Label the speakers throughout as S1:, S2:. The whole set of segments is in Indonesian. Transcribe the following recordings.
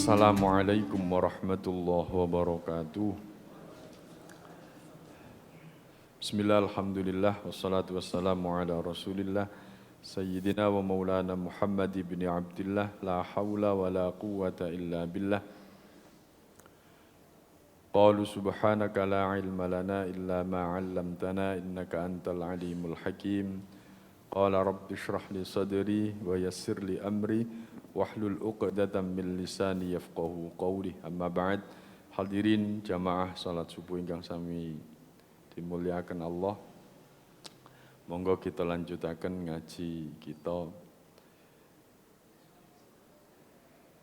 S1: Assalamualaikum warahmatullahi wabarakatuh. Bismillah, alhamdulillah, wassalatu wassalamu ala rasulillah Sayyidina wa maulana Muhammad ibn Abdillah. La hawla wa la quwwata illa billah. Qalu subhanaka la ilma lana illa ma 'allamtana innaka antal alimul hakim. Qala rabbi shrah li sadri wa yassir li amri wahlul 'uqdatam min lisani yafqahu qawli. Amma ba'd. Hadirin jamaah salat subuh ingkang sami dimuliakan Allah. Monggo kita lanjutaken ngaji kita,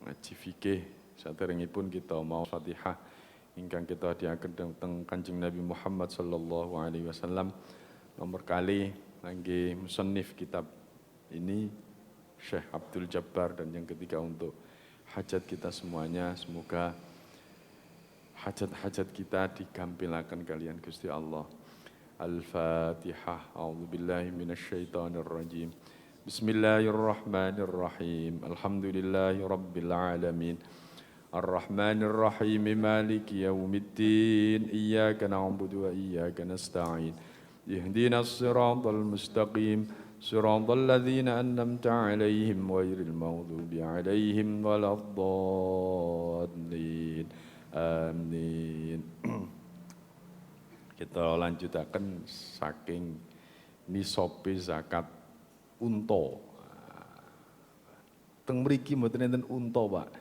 S1: ngaji fikih. Saderengipun kita mau Fatihah ingkang kita hadiaken teng Kanjeng Nabi Muhammad sallallahu alaihi wasallam. Nomor kali kangge musannif kitab ini Syekh Abdul Jabbar, dan yang ketiga untuk hajat kita semuanya, semoga hajat-hajat kita digampilaken kalian Gusti Allah. Al-Fatihah. A'udzubillahi minasyaitonirrajim. Bismillahirrahmanirrahim. Alhamdulillahi rabbil alamin. Ar-Rahmanir-Rahim. Maliki yaumiddin. Iyyaka na'budu wa iyyaka nasta'in. Ihdinas siratal mustaqim. Siratal ladzina an'amta 'alaihim ghairil maghdubi 'alaihim waladdallin. Amin. Kita lanjutaken saking nisobe zakat unta. Teng mriki mboten enten unta, Pak.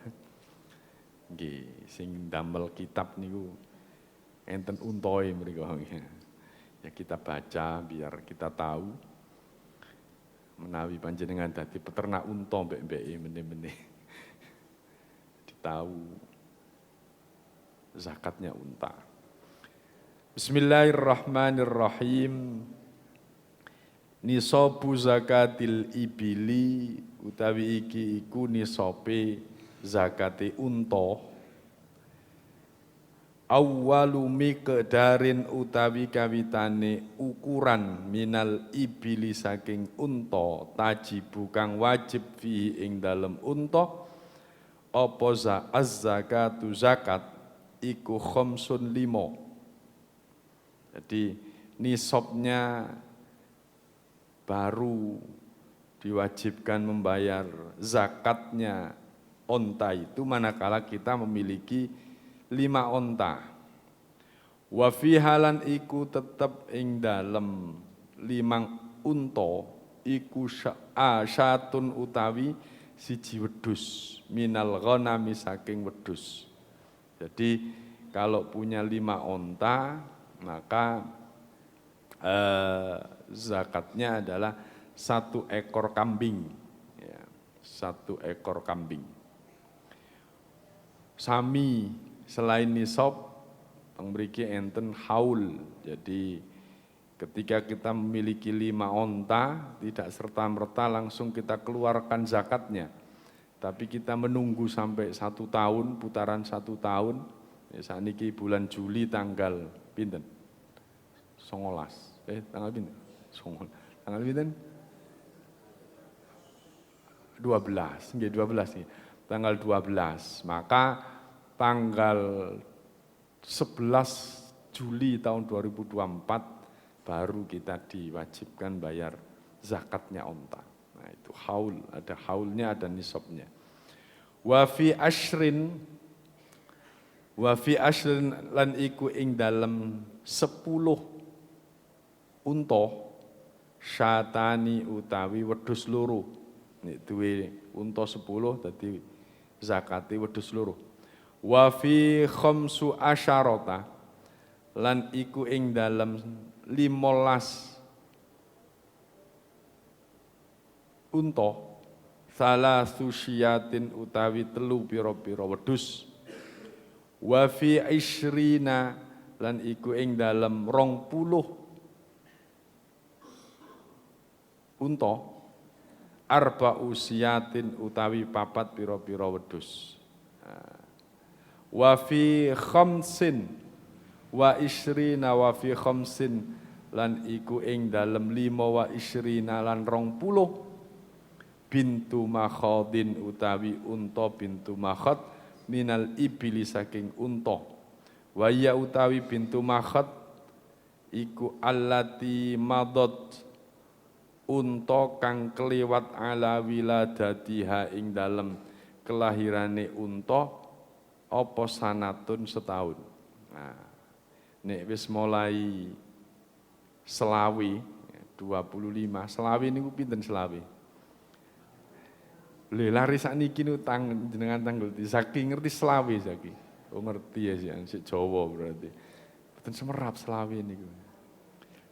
S1: Nggih, sing damel kitab niku enten untae mriku. Ya kita baca biar kita tahu menawi panjenengan dadi peternak unta mbek-mbeke meneh-meneh. Ditahu zakatnya unta. Bismillahirrahmanirrahim. Nisabu zakatil ibili, utawi iki iku nisabe zakate unta. Awwalu miqdarin, utawi kawitane ukuran minal ibili saking unta, tajibu kang wajib fi ing dalem unta apa az-zakatu zakat iku khamsun 5. Jadi nisabnya baru diwajibkan membayar zakatnya onta itu manakala kita memiliki 5 onta. Wa fi halan iku tetep ing dalem 5 unta iku syatun utawi siji wedhus minal ghanami saking wedhus. Jadi kalau punya 5 onta maka zakatnya adalah 1 ekor kambing, ya, 1 ekor kambing. Sami selain nisab, mriki enten haul. Jadi ketika kita memiliki 5 onta, tidak serta-merta langsung kita keluarkan zakatnya. Tapi kita menunggu sampai 1 tahun, putaran 1 tahun. Ya, saniki bulan Juli tanggal pinten? 19. Tanggal pinten? Tanggal pinten? 12. Nggih 12 nggih. Tanggal 12. Maka tanggal 11 Juli tahun 2024 baru kita diwajibkan bayar zakatnya onta. Nah, itu haul, ada haulnya, ada nisabnya. Wa fi ashrin lan iku ing dalem 10 unta syatani utawi wedhus loro. Nek duwe unta 10 dadi zakate wedhus loro. Wa fi khamsu asyarata lan iku ing dalem 15 unta salasu syiatin utawi 3 pira-pira wedhus. Wa fi ishrina lan iku ing dalem 20 unta arba'u siyatin utawi 4 pira-pira wedhus. Wa fi khamsin wa ishrina wa fi khamsin lan iku ing dalem 5 wa ishrina lan 20 bintu makhadin utawi unta bintu makhad minal ibili saking unta. Wa ya utawi bintu makhad iku allati madot unta kang kliwat ala wiladatiha ing dalem kelahirane unta apa sanatun setahun. Nah, nek wis mulai selawi 25, selawi niku pinten selawi? Lha lari sakniki niku jenengan tanggal saking ngerti selawi saiki. Oh ngerti ya sih Jawa berarti. Mboten semerap selawi niku.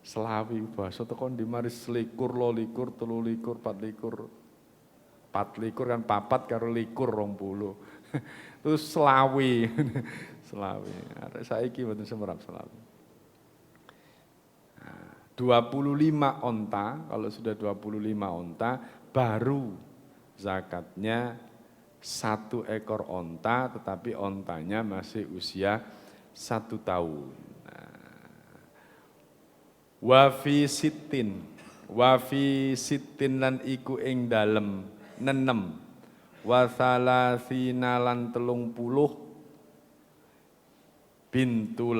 S1: Selawi basa teko ndi mari 21, 22, 23, 24. 24 kan papat karo 20. Terus selawi. Selawi. Arek saiki mboten semerap selawi. 25 onta, kalau sudah 25 onta baru zakatnya 1 ekor onta, tetapi ontanya masih usia 1 tahun. Wafi sitin lan iku ing dalem nenem wasalasina lan 30 bintu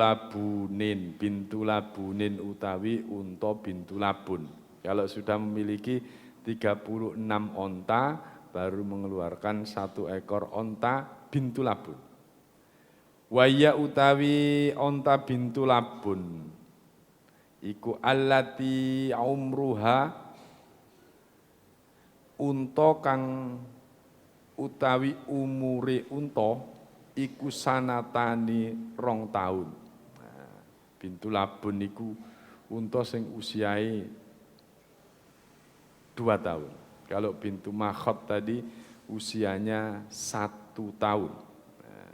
S1: labunin utawi unta bintu labun. Kalau sudah memiliki 36 onta baru mengeluarkan 1 ekor onta bintu labun. Waya utawi onta bintu labun iku allati umruha unta kang utawi umure unta iku sanatani 2 tahun. Nah, bintu labun iku unta sing usiae 2 tahun. Kalau bintu makhot tadi usianya 1 tahun. Nah,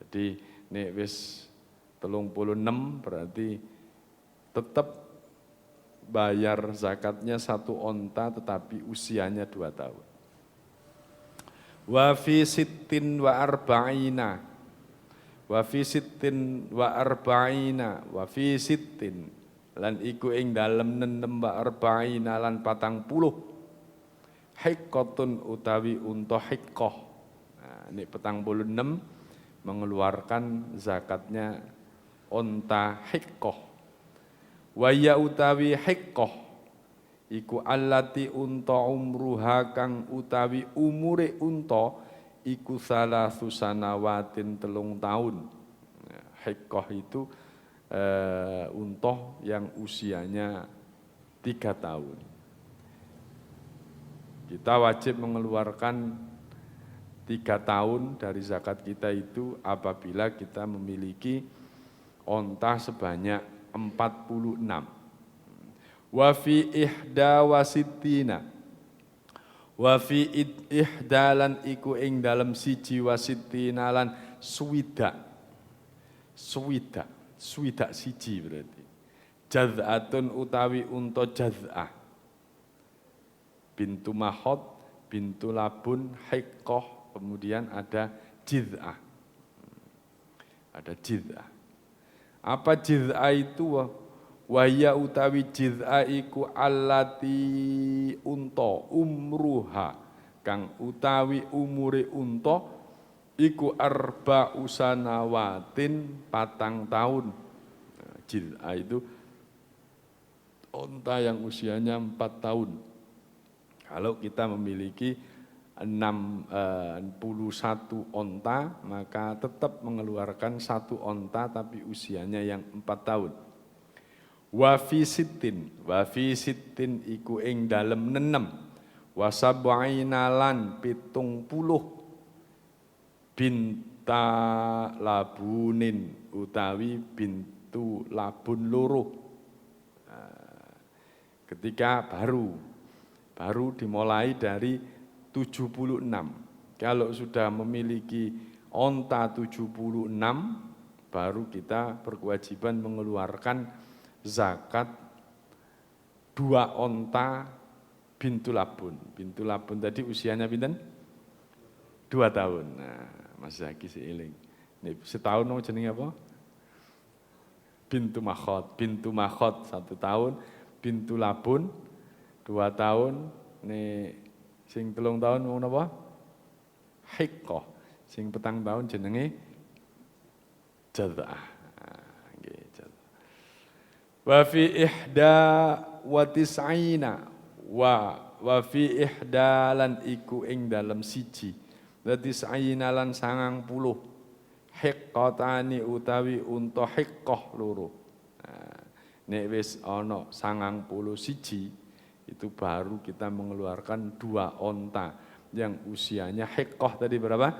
S1: jadi nek wis 36 berarti tetap bayar zakatnya 1 onta tetapi usianya 2 tahun. Wa fi sittin wa arba'ina lan iku ing dalem 6 wa arba'ina lan 40 hiqqatun utawi unta hiqqah. Nah, ini 46 mengeluarkan zakatnya onta hiqqah. Wa ya utawi hiqqah iku allati unta umruha kang utawi umure unta iku salasu sanawatin 3 tahun. Hiqqah itu unta yang usianya 3 tahun. Kita wajib mengeluarkan 3 tahun dari zakat kita itu apabila kita memiliki onta sebanyak 46. Wa fi ihda ihdalan iku ing dalem 1 wasittina lan swidak siji berarti. Jaz'atun utawi unta jaz'ah. Bintu mahod, bintu labun, hiqqah, kemudian ada jiz'ah. Ada jiz'ah. Apa jiz'ah itu? Wahya utawi jiz'ah iku allati unta umruha kang utawi umure unta iku arba'u sanawatin 4 tahun. Jiz'ah itu unta yang usianya 4 tahun. Kalau kita memiliki 61 onta, maka tetap mengeluarkan 1 onta tapi usianya yang 4 tahun. Wa fi sittin iku ing dalem 6 wa sab'ina lan 70 binta labunin utawi bintu labun loro. Ketika baru dimulai dari 76. Kalau sudah memiliki onta 76, baru kita berkewajiban mengeluarkan zakat 2 onta bintu labun. Bintu labun tadi usianya pinten? 2 tahun. Nah, Mas Zaki seiling. Ini setahun mau jenenge apa? Bintu makhot 1 tahun, bintu labun 2 tahun. Nih sing 3 tahun mau napa? Hiqqah. Sing 4 tahun jenenge jadza'ah. Nggih, jadza'ah. Wa fi ihda wa tis'ina wa fi ihda lan iku ing dalem siji. Wa tis'ina lan 90 hiqqatani utawi unta hiqqah loro. Nek wis ana 91 itu baru kita mengeluarkan 2 onta yang usianya hiqqah tadi berapa?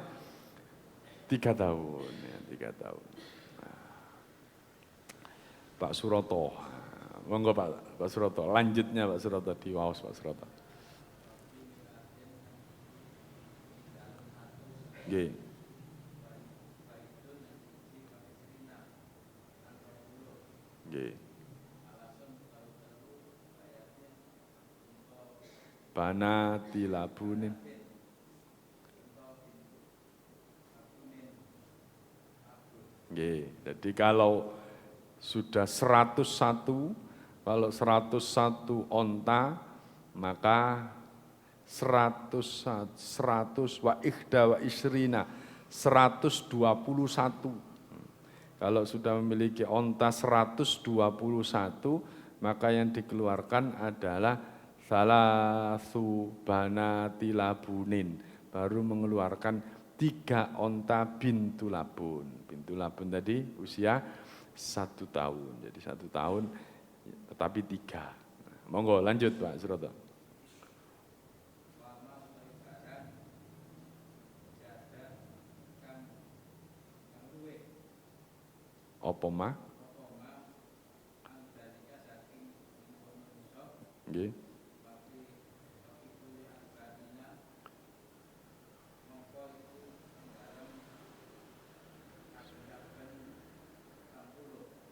S1: 3 tahun ya, 3 tahun. Pak Suroto, monggo Pak Suroto, lanjutnya Pak Suroto, diwaos Pak Suroto. Nggih. Nggih. Bana tilabunin. Nggih, jadi kalau sudah 101, kalau 101 onta, maka 100 wa ikhda wa isrina, 121. Kalau sudah memiliki onta 121, maka yang dikeluarkan adalah salasu banati labunin, baru mengeluarkan 3 onta bintu labun. Bintu labun tadi usia 1 tahun, jadi 1 tahun tetapi 3. Monggo lanjut Pak Suroto. Apa mah? Nggih.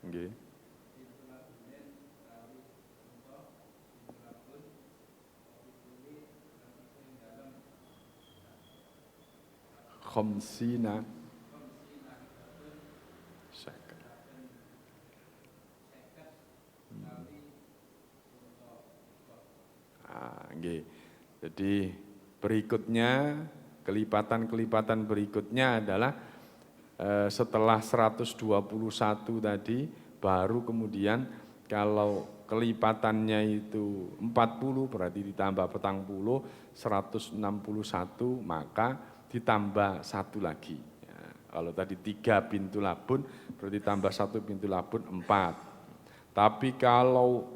S1: Nggih. Khamsina. Nggih. Jadi berikutnya, kelipatan-kelipatan berikutnya adalah setelah 121 tadi, baru kemudian kalau kelipatannya itu 40 berarti ditambah 40, 161 maka ditambah 1 lagi. Ya, kalau tadi 3 bintu labun berarti tambah 1 bintu labun 4. Tapi kalau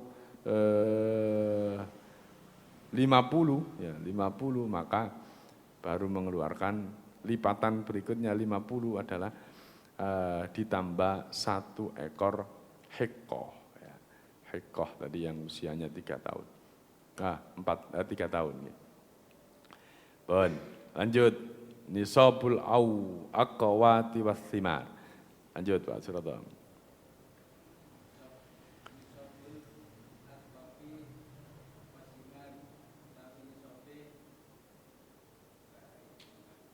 S1: 50 ya 50 maka baru mengeluarkan lipatan berikutnya 50 adalah ditambah 1 ekor hiqqah ya. Hiqqah tadi yang usianya 3 tahun. 3 tahun ya. Bon, lanjut nisabul aqwati was thimar. Lanjut Pak Suroto.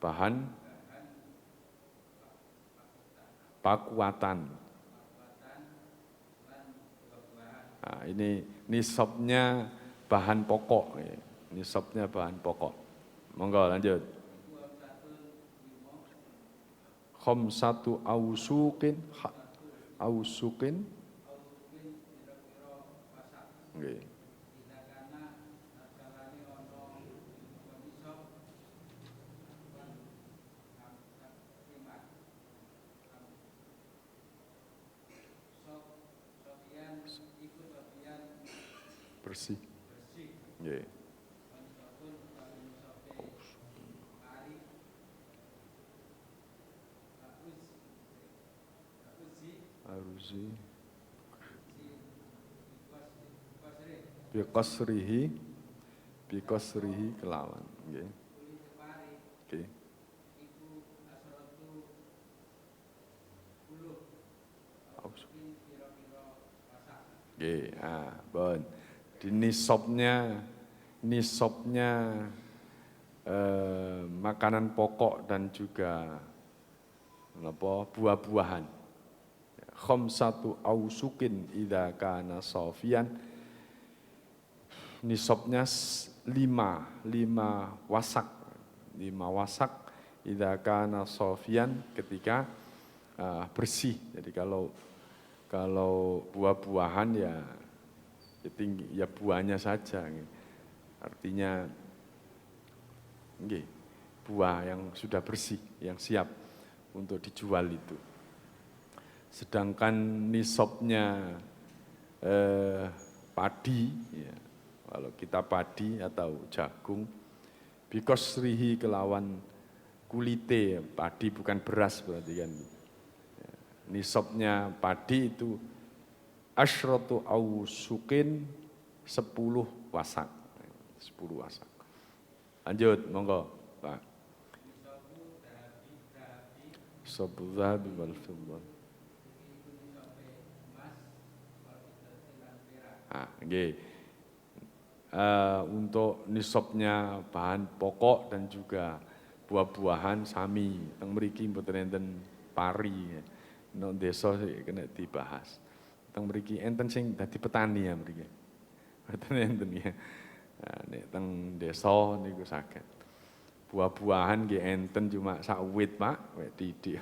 S1: Bahan pakuatan. Nah, ini nisabnya bahan pokok. Nisabnya bahan pokok. Monggo lanjut. Khamsatu ausukin. Ausukin. Nggih. Bersih. Nggih. Aruzi. Biqasrihi kelawan. Nggih. Nggih. Nggih, bon. Di nisabnya makanan pokok dan juga buah-buahan. Khamsatu ausukin idza kana safian. Nisabnya 5 wasak. 5 wasak idza kana sofian, ketika bersih. Jadi kalau buah-buahan ya tinggi, ya buahnya saja. Artinya buah yang sudah bersih, yang siap untuk dijual itu. Sedangkan nisabnya padi, ya, kalau kita padi atau jagung, bikosrihi kelawan kulite, padi bukan beras berarti kan. Ya, nisabnya padi itu asyratu ausukin 10 wasak. 10 wasak. Lanjut, monggo, Pak. Nisabu dzahabi wal fiddah. Untuk nisabnya bahan pokok dan juga buah-buahan sami, teng mriki mboten enten pari. Nek desa kena dibahas. Teng mriki enten sing dadi petani ya mriki. Mboten enten ya. Nek teng desa niku saged. Buah-buahan nggih enten cuma sak wit, Pak, wek titik.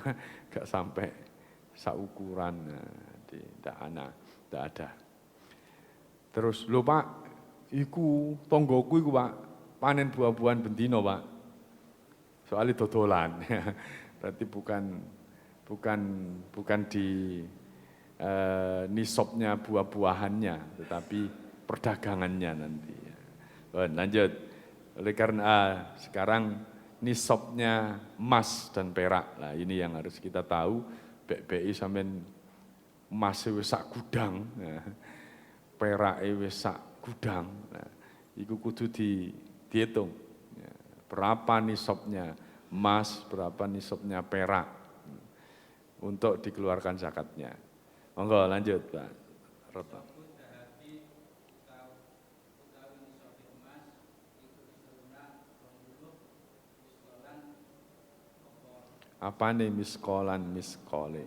S1: Gak sampai sak ukuran. Tidak ada. Terus lho Pak, iku tonggoku iku Pak, panen buah-buahan bendino Pak. Soalnya dodolan. Berarti bukan di nisabnya buah-buahannya, tetapi perdagangannya nanti. Lanjut. Oleh karena sekarang nisabnya emas dan perak. Nah, ini yang harus kita tahu. BI sampean emas wis sak gudang. Nah, perak wis sak gudang. Nah, iku kudu dihitung. Ya, berapa nisabnya emas, berapa nisabnya perak untuk dikeluarkan zakatnya. Monggo lanjut, Pak. Roto. Apa nih miskolan miskole?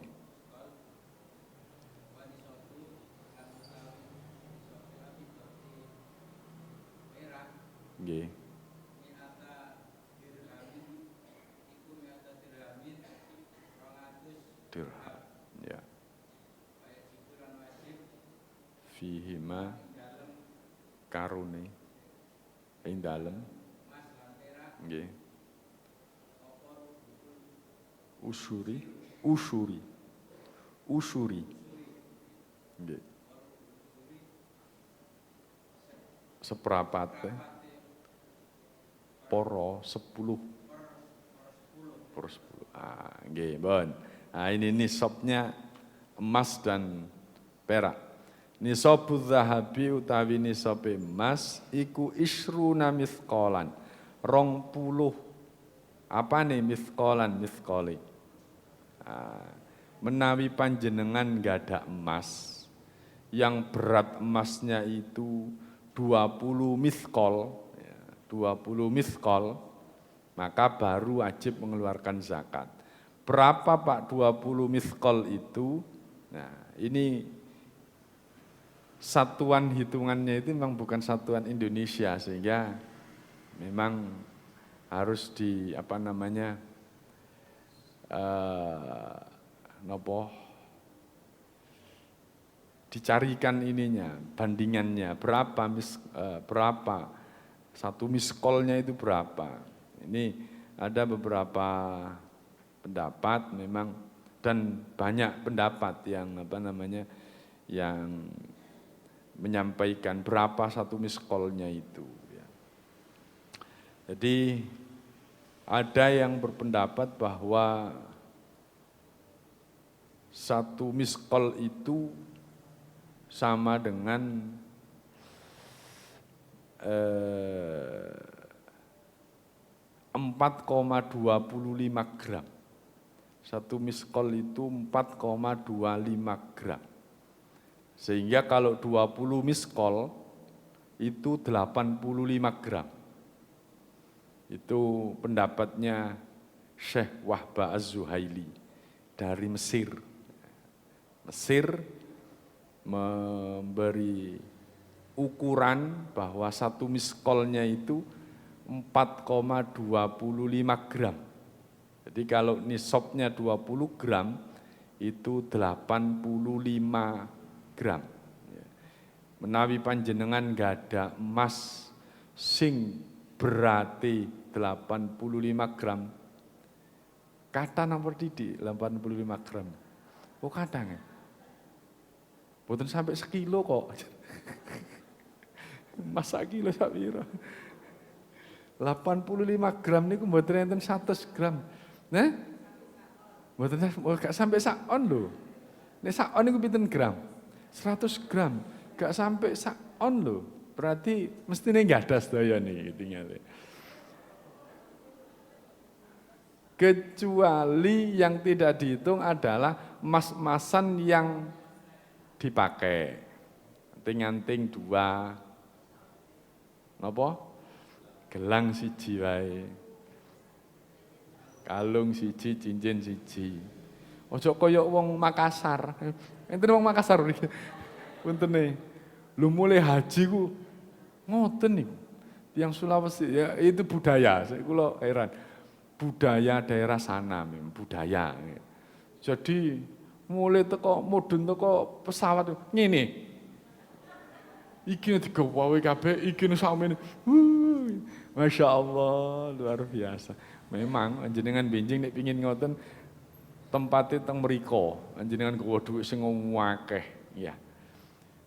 S1: Nggih. Dirham. Ya. Fihima karune ing dalem. Nggih. Usuri. Nggih. Seprapat poro 10 per 10. Nggih, bon. Nah, ini nisabnya emas dan perak. Nisabu dzahabi utawi nisabe emas iku isruna mithqalan. 20. Apa nih mithqalan mithqali? Menawi panjenengan nggak ada emas, yang berat emasnya itu 20 mithqal, 20 mithqal, maka baru wajib mengeluarkan zakat. Berapa Pak 20 mithqal itu? Nah, ini satuan hitungannya itu memang bukan satuan Indonesia, sehingga memang harus dicarikan ininya, bandingannya, berapa, satu miskolnya itu berapa. Ini ada beberapa pendapat memang, dan banyak pendapat yang menyampaikan berapa satu miskolnya itu. Jadi ada yang berpendapat bahwa satu miskol itu sama dengan 4,25 gram. Satu miskol itu 4,25 gram. Sehingga kalau 20 miskol itu 85 gram. Itu pendapatnya Syekh Wahbah Az-Zuhaili dari Mesir. Mesir memberi ukuran bahwa satu miskolnya itu 4,25 gram. Jadi kalau nisabnya 20 gram, itu 85 gram. Menawi panjenengan gada emas sing berarti 85 gram, kata nomor didik 85 gram. Oh kadang ya? Boten sampai sekilo kok. Masa kilo sapiro? 85 gram niku mboten enten 100 gram. Nah? Mboten gak sampai sakon lho. Nek sakon niku pinten gram? 100 gram. Gak sampai sakon lho. Berarti mestine enggak ada sedaya nih tinggal. Kecuali yang tidak dihitung adalah emas-emasan yang dipakai. Anting-anting 2. Napa? Gelang siji wae. Kalung siji, cincin siji. Ojo kaya wong Makassar. Enten wong Makassar iki. Puntene. Lu mulai haji ku ngoten niku. Yang Sulawesi ya itu budaya. Saya kula heran. Budaya daerah sana memang budaya. Jadi mulai teko mudhun teko pesawat ngene. Iki digawe kabeh, iki sakmene. Masya Allah, luar biasa. Memang panjenengan benjing nek pengin ngoten tempatnya teng mriko. Panjenengan gawa dhuwit sing akeh, ya.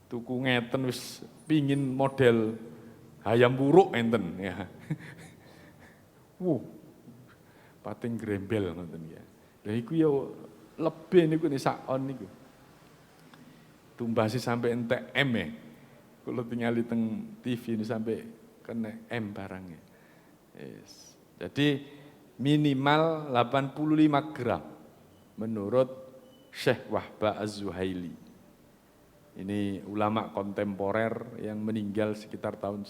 S1: Tuku ngeten wis pingin model hayam buruk enten ya. Pating grembel ngoten ya. Lah iku ya lebih niku nek sakon niku. Tumbasi sampai entek M ya. Kalau tinggali teng TV ini sampai kena M barangnya. Yes. Jadi minimal 85 gram menurut Syekh Wahbah Az-Zuhaili. Ini ulama kontemporer yang meninggal sekitar tahun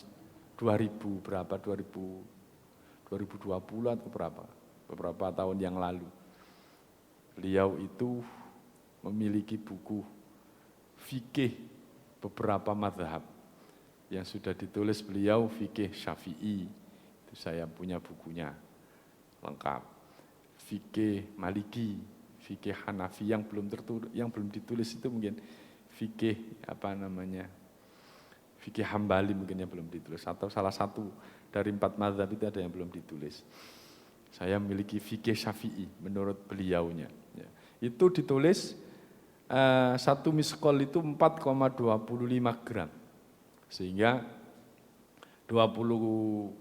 S1: 2000 berapa 2020 atau beberapa tahun yang lalu. Beliau itu memiliki buku fikih beberapa mazhab yang sudah ditulis beliau, fikih Syafi'i. Itu saya punya bukunya. Lengkap. Fikih Maliki, fikih Hanafi yang belum ditulis itu mungkin fikih fikih Hambali mungkin yang belum ditulis atau salah satu dari 4 mazhab itu ada yang belum ditulis. Saya memiliki fikih Syafi'i menurut beliaunya. Ya. Itu ditulis 1 miskol itu 4,25 gram. Sehingga 20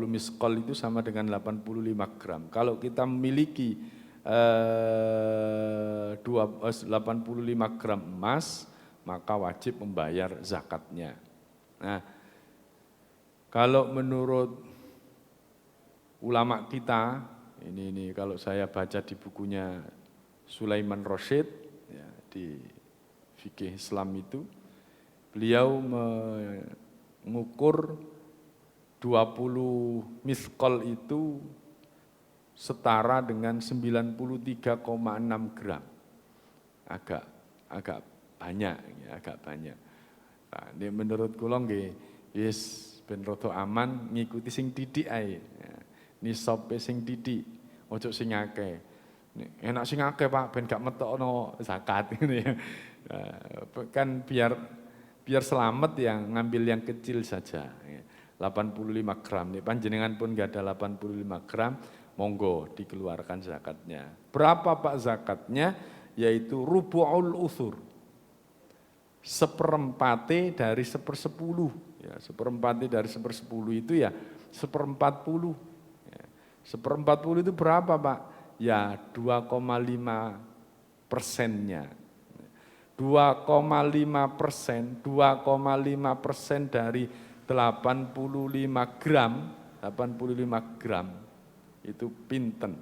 S1: miskol itu sama dengan 85 gram. Kalau kita memiliki 85 gram emas, maka wajib membayar zakatnya. Nah, kalau menurut ulama kita, ini kalau saya baca di bukunya Sulaiman Rosyid, ya, di fikih Islam itu, beliau mengukur 20 miskol itu setara dengan 93,6 gram. Agak banyak, ya, agak banyak. Nah, ini menurut kula nggih wis ben rada aman ngikuti sing didik ae. Ya, nisabe sing didik, ojo sing akeh. Enak sing akeh Pak ben gak metokno zakat ngene ya. Kan biar selamat ya ngambil yang kecil saja. 85 gram, nih panjenengan pun gak ada 85 gram, monggo dikeluarkan zakatnya. Berapa Pak zakatnya? Yaitu rubu'ul uthur. 1/4 dari 1/10. Ya, 1/4 dari 1/10 itu ya 1/40. Ya, 1/40 itu berapa Pak? Ya 2,5%-nya. 2,5% dari 85 gram itu pinten,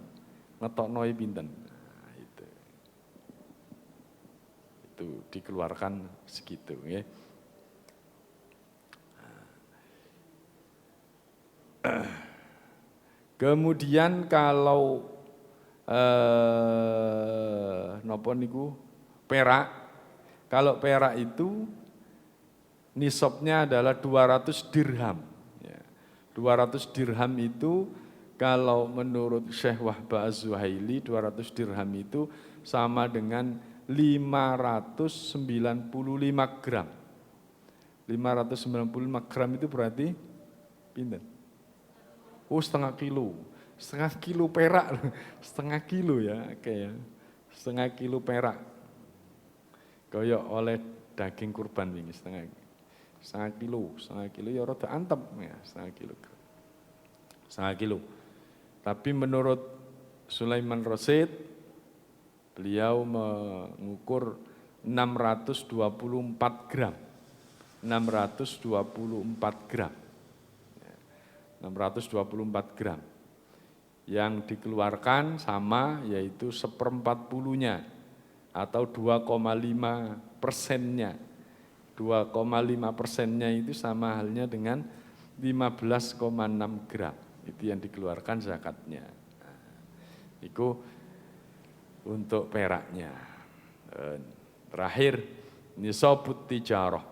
S1: ngetoknoi pinten. Nah, itu dikeluarkan segitu ya. Kemudian kalau nopo niku perak, kalau perak itu nisabnya adalah 200 dirham. 200 dirham itu Kalau menurut Syekh Wahbah Az-Zuhaili 200 dirham itu sama dengan 595 gram. 595 gram itu berarti pinten? Oh, setengah kilo. Setengah kilo perak. Setengah kilo ya, kayak setengah kilo perak. Kaya oleh daging kurban ini setengah kilo ya rada antep ya, setengah kilo. Tapi menurut Sulaiman Rasyid, beliau mengukur 624 gram. 624 gram. 624 gram. Yang dikeluarkan sama yaitu 1/40-nya atau 2,5%-nya. 2,5%-nya itu sama halnya dengan 15,6 gram. Itu yang dikeluarkan zakatnya. Itu untuk peraknya. Terakhir, nisabut tijarah.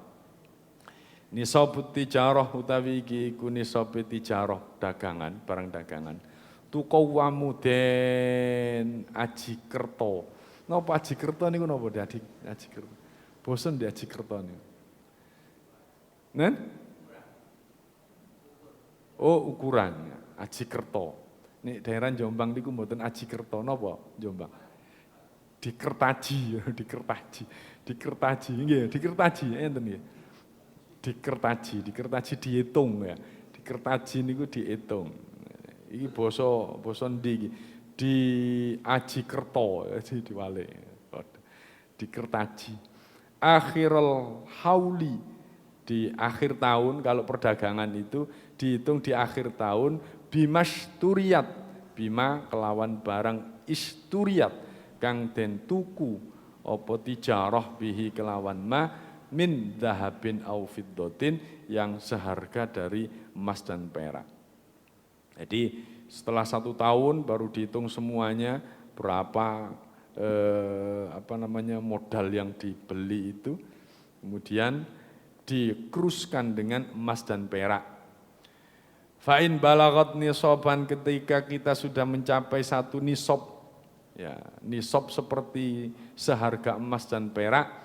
S1: Nisabut tijarah utawi iki iku nisabut tijarah dagangan, barang dagangan. Tuqawwamu den aji kerta. Napa aji kerta niku napa aji kerta? Bosen di aji kerta niku. Nen? Oh, ukuran aji kerta. Nek daerah Jombang niku mboten aji kerta napa Jombang? Dikertaji nggih, dikertaji enten nggih. Dikertaji dihitung ya. Dikertaji niku dihitung. Iki basa ndi iki? Di aji kerta, diwalik. Dikertaji. Akhirul hauli, di akhir tahun kalau perdagangan itu dihitung di akhir tahun bimasturiat, bima kelawan barang isturiat kang den tuku apa tijarah bihi kelawan ma min dahabin au fiddatin yang seharga dari emas dan perak. Jadi setelah 1 tahun baru dihitung semuanya berapa modal yang dibeli itu, kemudian dikruskan dengan emas dan perak. Fa'in balagat nisoban, ketika kita sudah mencapai 1 nisab, ya nisab seperti seharga emas dan perak,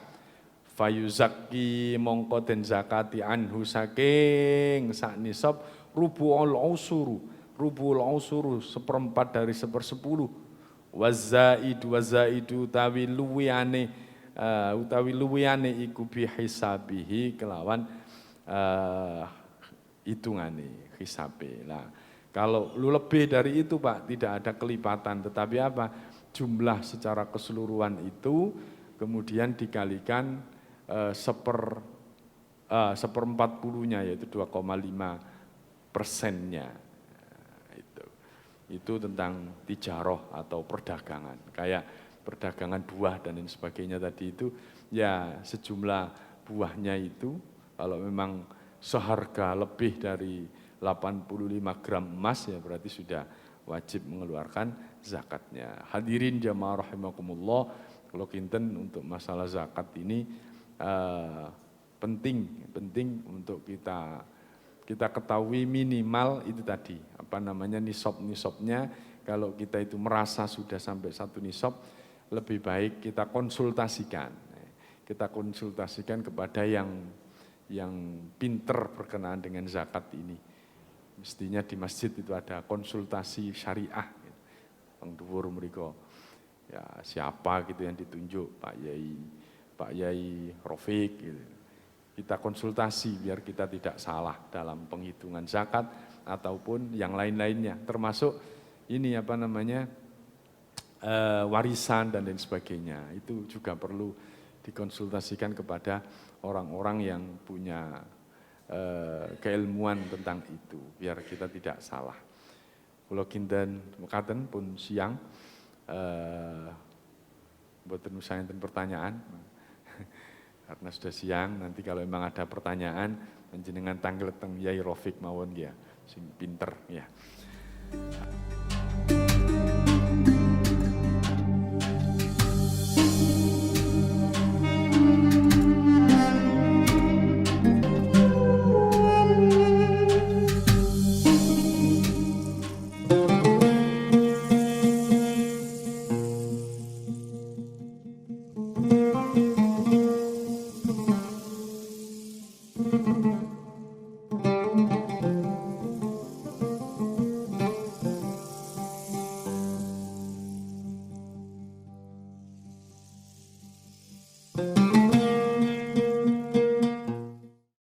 S1: fayuzaki mongko den zakati anhu saking sak nisab rubu'ul usuru, 1/4 dari 1/10, wazaidu utawi luwiyane iku bihisabihi kelawan hitungane hisabe. Nah, kalau lu lebih dari itu Pak, tidak ada kelipatan, tetapi apa? Jumlah secara keseluruhan itu kemudian dikalikan 1/40-nya yaitu 2,5%-nya. Itu tentang tijarah atau perdagangan. Kayak perdagangan buah dan lain sebagainya tadi itu, ya sejumlah buahnya itu kalau memang seharga lebih dari 85 gram emas ya berarti sudah wajib mengeluarkan zakatnya. Hadirin jamaah rahimakumullah, kalau kinten untuk masalah zakat ini penting untuk kita ketahui minimal itu tadi, nisab-nisabnya. Kalau kita itu merasa sudah sampai 1 nisab, lebih baik kita konsultasikan kepada yang pinter berkenaan dengan zakat ini. Mestinya di masjid itu ada konsultasi syariah. Bang Dhuwur mriko, ya siapa gitu yang ditunjuk, Pak Yai Rofik gitu. Kita konsultasi biar kita tidak salah dalam penghitungan zakat ataupun yang lain-lainnya, termasuk ini warisan dan lain sebagainya. Itu juga perlu dikonsultasikan kepada orang-orang yang punya keilmuan tentang itu, biar kita tidak salah. Kula kinten mekaten pun siang, mboten usah enten pertanyaan. Karena sudah siang, nanti kalau memang ada pertanyaan, panjenengan tanglet teng Yai Rofik mawon ya, sing pinter ya.